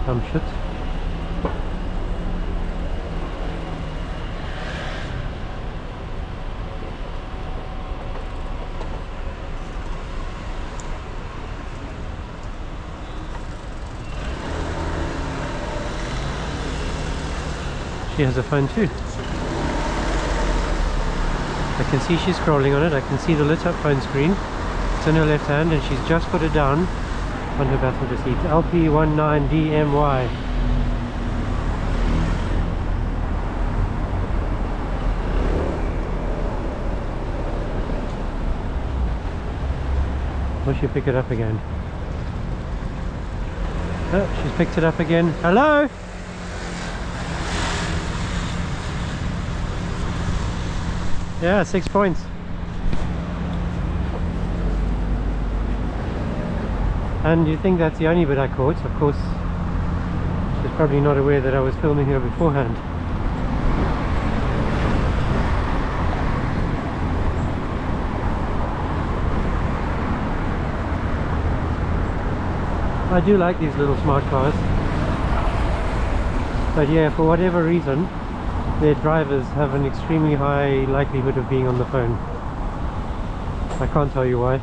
some shit. She has a phone too. I can see she's scrolling on it. I can see the lit up phone screen. It's in her left hand and she's just put it down on her passenger seat. LP19DMY. Will she pick it up again? Oh, she's picked it up again. Hello? Yeah, 6 points. And you think that's the only bit I caught? Of course, she's probably not aware that I was filming her beforehand. I do like these little smart cars. But yeah, for whatever reason, their drivers have an extremely high likelihood of being on the phone. I can't tell you why.